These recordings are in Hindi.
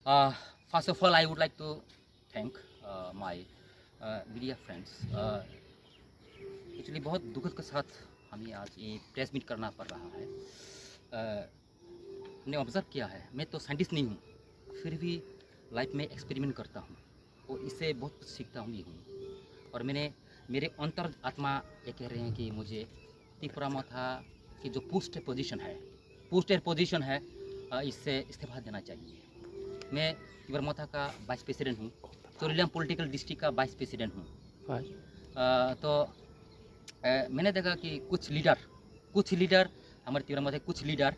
First of all, I would like to thank my media friends. Actually बहुत दुखद के साथ हमें आज ये प्रेस मीट करना पड़ रहा है। मैंने ऑब्ज़र्व किया है, मैं तो साइंटिस्ट नहीं हूँ, फिर भी लाइफ में एक्सपेरिमेंट करता हूँ और इससे बहुत कुछ सीखता हूँ और मेरे अंतर आत्मा ये कह रहे हैं कि मुझे त्रिपुरा माथा की जो पोस्टर पोजीशन है इससे इस्तीफा देना चाहिए। मैं त्रिपुरा माथा का वाइस प्रेसिडेंट हूँ, चोरिलाम पॉलिटिकल डिस्ट्रिक्ट का वाइस प्रेसिडेंट हूँ। तो मैंने देखा कि कुछ लीडर हमारे त्रिपुरा माथा कुछ लीडर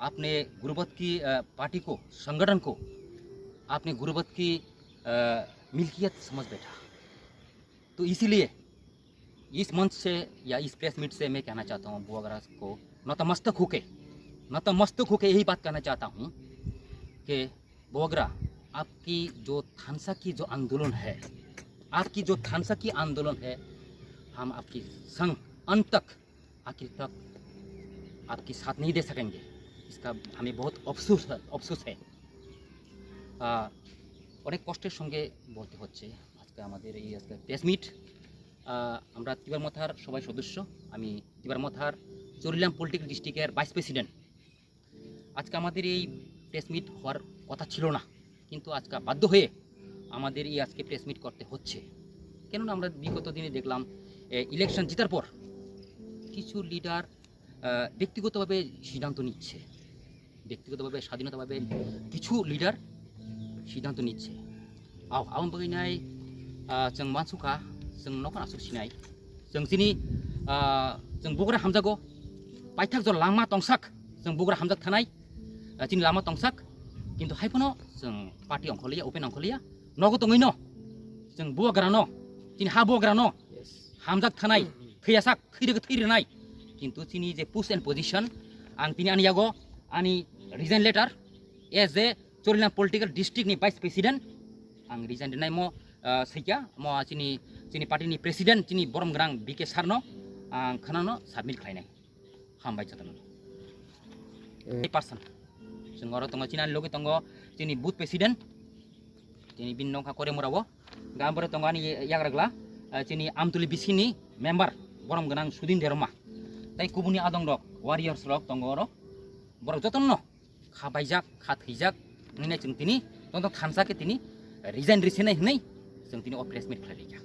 आपने गुरुबत की पार्टी को, संगठन को आपने गुरुबत की मिल्कियत समझ बैठा। तो इसीलिए इस मंच से या इस प्रेस मीट से मैं कहना चाहता हूँ बुआगरा को नतमस्तक होके यही बात कहना चाहता हूँ कि बुआगरा, आपकी जो थानसा की जो आंदोलन है, हम आपकी संग अंत तक आखिर तक आपकी साथ नहीं दे सकेंगे। इसका हमें बहुत अफसोस है। অনেক কষ্টের সঙ্গে বলতে হচ্ছে আজকে আমাদের এই প্রেস মিট। আমরা তিবার মাথার সবাই সদস্য, আমি তিবার মাথার চরিলাম পলিটিক্যাল ডিস্ট্রিক্টের ভাইস প্রেসিডেন্ট। আজকে আমাদের এই প্রেস মিট হওয়ার কথা ছিল না, কিন্তু আজকে বাধ্য হয়ে আমাদের এই আজকে প্রেস মিট করতে হচ্ছে। কেননা আমরা বিগত দিনে দেখলাম ইলেকশন জেতার পর কিছু লিডার ব্যক্তিগতভাবে সিদ্ধান্ত নিচ্ছে, স্বাধীনতাভাবে কিছু লিডার সিদ্ধান্ত নিচ্ছে। आवाम बगैनाय जों मानसुखा जों नखन आसुक सिनाय जों बगरा हामजागो पाइथाक जो लामा तंसाक जों बगरा हामजाक थानाय जोंनि लामा तंसाक किन्तु हायफोनो जों पार्टी अंखलिया ओपेन अंखलिया नगो दङैनो जों बगरानो जोंनि हा बगरानो हामजाक थानाय थैयासाक थैरोनाय किन्तु जोंनि जे पोस्ट एन्ड पोजिशन आं तिनि आनियागो आंनि रिजाइन लेटार एज ए चोरिलाम पलिटिकल डिस्ट्रिक्टनि भाइस प्रेसिडेंट आं रिजाइन दिनाय म सैया म जोंनि पार्टीनि प्रेसिडेंट जोंनि बरम गोनां बिके सारनो आं खोनानो साबमिट खालायनाय हामबाय जादों। पार्सन जों आरो दङ जोंनि लगे दङ जोंनि बुथ प्रेसिडेंट जोंनि बिननखा करेमुरावो गामबरे दङ आंनि याग्राग्ला जोंनि आमतुलि बिसिनि मेम्बार बरम गोनां सुदिन देरमा ताई गुबुननि आदं रक वारियर्स रक दङ आरो बर जतन खाबायजाक खाथैजाक जों दिनै थानसाके रिजाइन रिसेनाय होनाय जों दिनै प्रेस मिट खालामनाय।